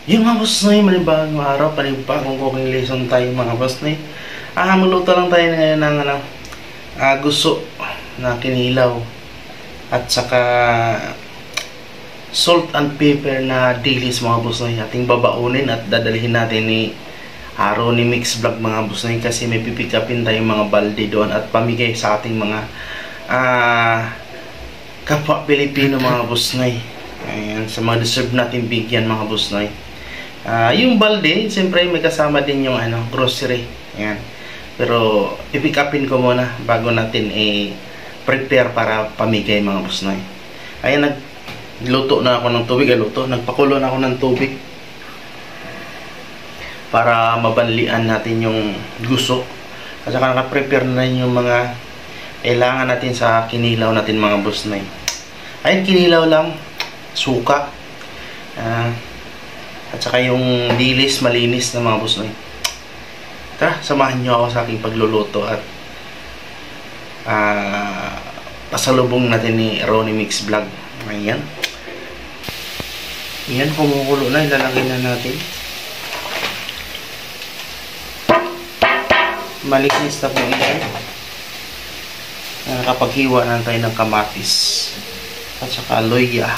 Yung mga boss noy, malibagong araw, panibagong cooking lesson tayo mga boss noy. Magluto lang tayo ngayon ng gusto na kinilaw at saka salt and pepper na dilis mga boss noy. Ating babaunin at dadalhin natin ni Ronnie Mix Vlog mga boss noy, kasi may pipick upin tayong mga balde doon at pamigay sa ating mga kapwa Pilipino mga boss noy. Ayan, sa mga deserve natin bigyan mga boss noy. Yung balde, siyempre may kasama din yung grocery. Ayan. Pero i-pick upin ko muna bago natin prepare para pamigay mga boss noy. Ayan, nagluto na ako ng tubig. Nagpakulo na ako ng tubig para mabanlian natin yung gusto. At saka naka-prepare na rin yung mga kailangan natin sa kinilaw natin mga boss noy. Ayan, kinilaw lang, suka, at saka yung dilis malinis na mga boss noy. Tara, samahan nyo ako sa aking pagluluto at pasalubong natin ni Ronnie Mix Vlog. Ayan. Ayan, kumukulo na. Ilalagay na natin. Malinis na po yan. Nakapaghiwa na tayo ng kamatis at saka loya.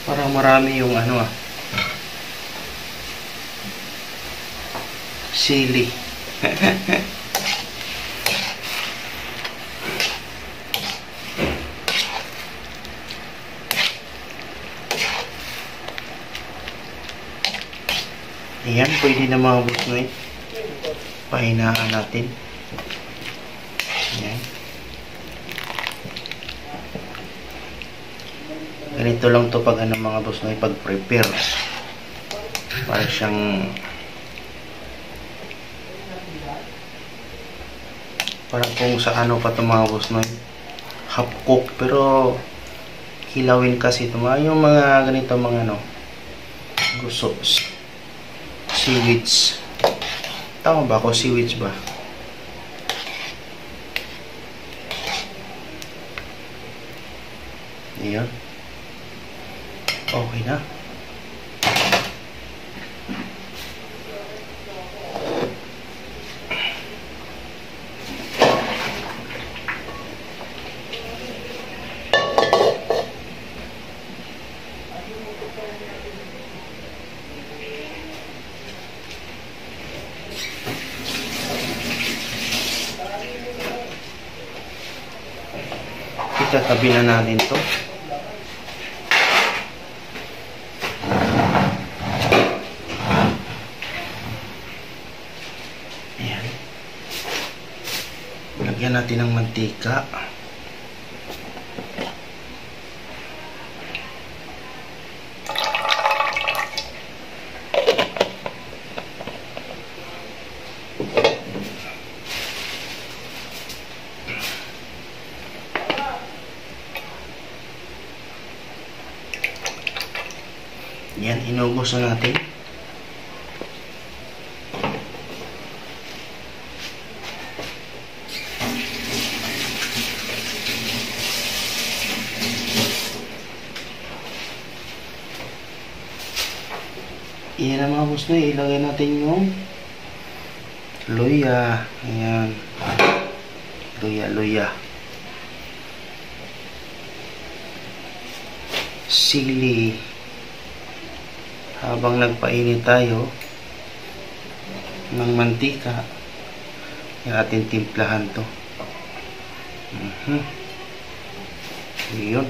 Parang marami yung sili. Ayan, pwede na mga boss noy. Pahinaan natin. Ayan. Ganito lang to pag mga boss noy, pag prepare. Para siyang parang kung sa pa to mga boss noy, half cook, pero kilawin kasi ito yung mga ganito mga gusto. Seaweeds. Tama ba ako? Seaweeds ba? Ayan. Okay na. Itatabi na natin to. Ayan. Lagyan natin ng mantika. Yan, inubos na natin. Iyan na mga boss na, ilagay natin yung luya. Ayan. Luya. Sili. Habang nagpainit tayo ng mantika, yung ating timplahan to. Yun.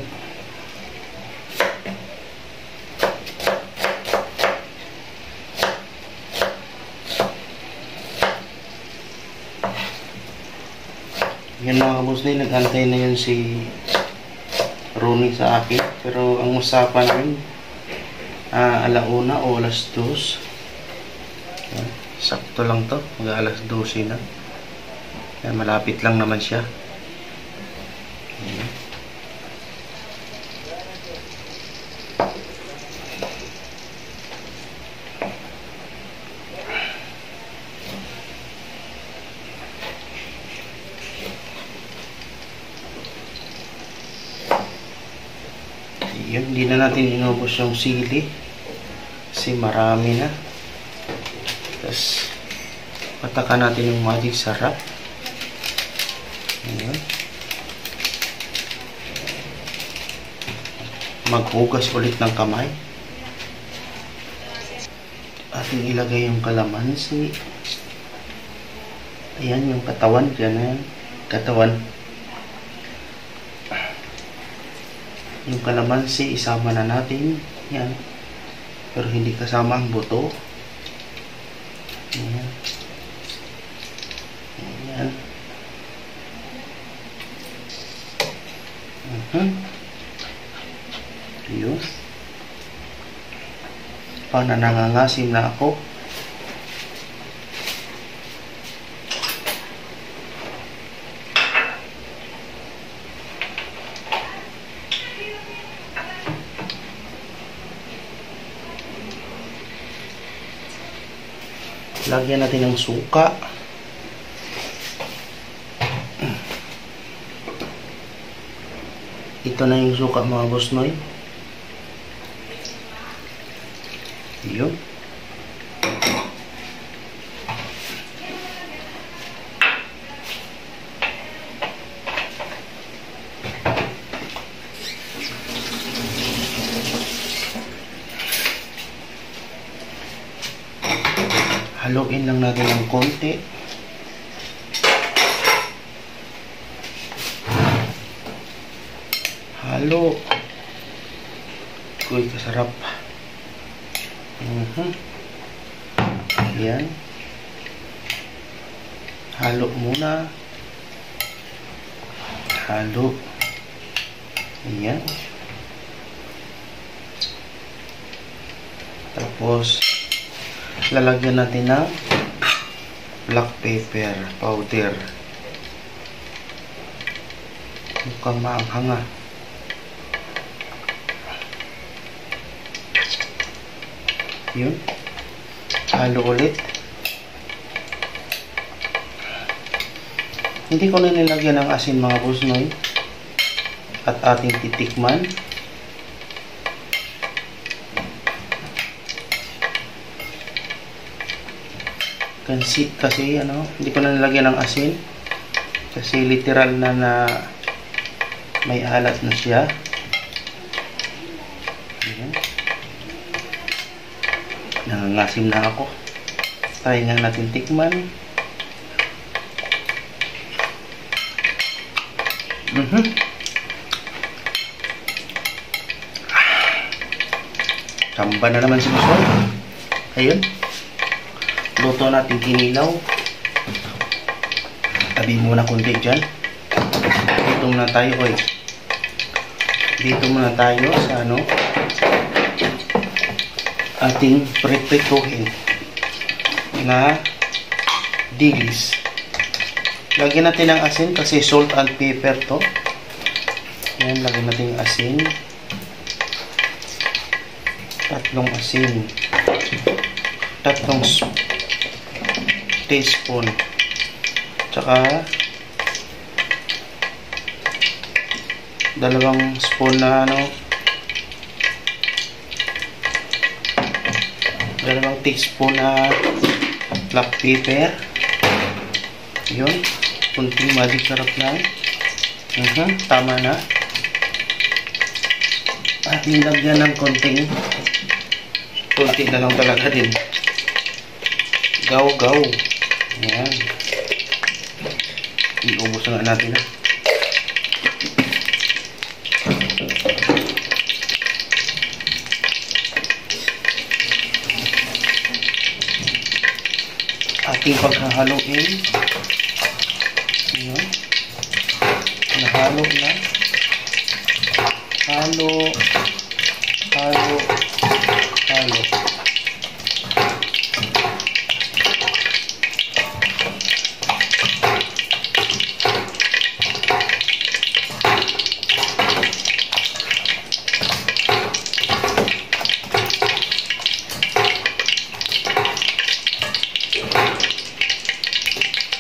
Yan mga kabusnay, nag-antay na yun si Ronnie sa akin. Pero ang usapan rin, alauna o alas 2. Yan. Sakto lang to, mag alas 12 na. Yan, malapit lang naman siya. Yan. Yun, hindi na natin inubos yung sili kasi marami na. Tapos patakan natin yung magic sarap. Ayan. Maghugas ulit ng kamay. Ating ilagay yung kalamansi. Ayan yung katawan dyan na yan. Katawan. Yung kalamansi, isama na natin. Yan. Pero hindi kasama ang buto. Yan. Yan. Yun. Paano nangangasim na ako. Lagyan natin ng suka. Ito na yung suka mga busnoy. Yun. Haluin lang natin ng konti. Halo. Uy, kasarap. Yan. Halo muna. Halo. Yan. Tapos lalagyan natin ng black pepper powder. Mukhang maanghang ah. Yun. Halo ulit. Hindi ko na nilagyan ng asin mga busnoy. At ating titikman. Kasi hindi ko na nilagyan ng asin. Kasi literal na may alat na siya. Ayan. Nangangasim na ako. Try nga natin tikman. Tamba na naman si Busnoy. Ayun. Luto natin kinilaw. Tabi muna kundi dyan. Dito muna tayo, oy. Dito muna tayo sa ating pre-prituhin na dilis. Lagyan natin ng asin kasi salt and pepper to. Yan, lagyan natin yung asin. Tatlong asin. Tatlong teaspoon. Tsaka 2 spoon na 2 teaspoon na black pepper. Yun. Kunting magic sarap lang. Tama na. At nilagyan ng konti na lang talaga din. Gaw. Ayan. Iubos na natin na. Ating paghahaluin. Ayan. Halo na. Halo. Halo. Halo.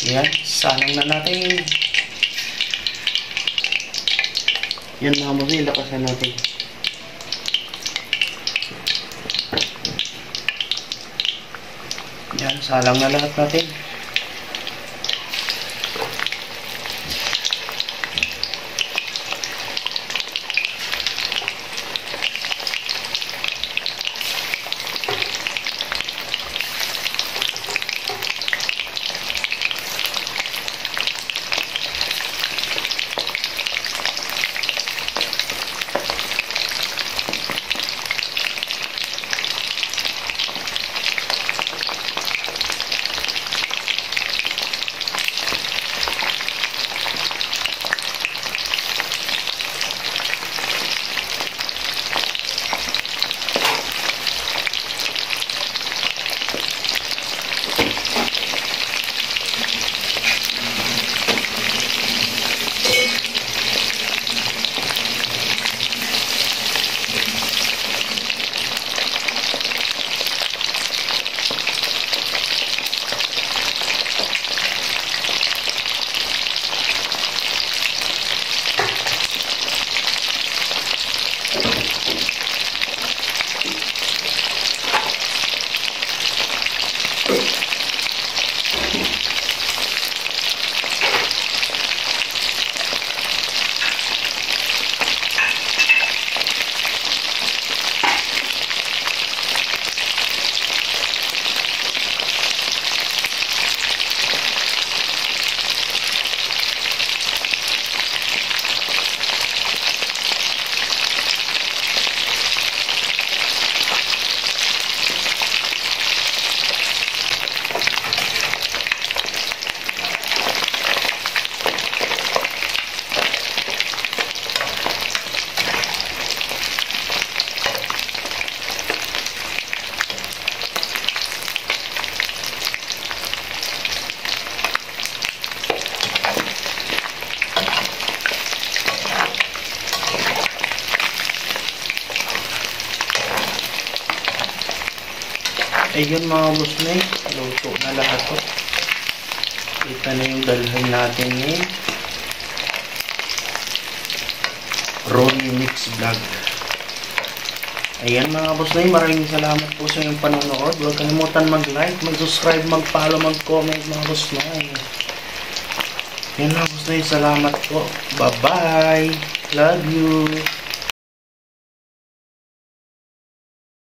Yan, salang na natin. Yan mga bossnoy, lakasan natin. Yan, salang na lahat natin. Ayun mga bossnoy, luto na lahat to. Ito na yung dalhin natin ni Ronnie Mix Vlog. Ayan mga bossnoy, maraming salamat po sa inyong panonood. Huwag kalimutan mag-like, mag-subscribe, mag-follow, mag-comment mga bossnoy. Ayan mga bossnoy, salamat po. Bye-bye. Love you.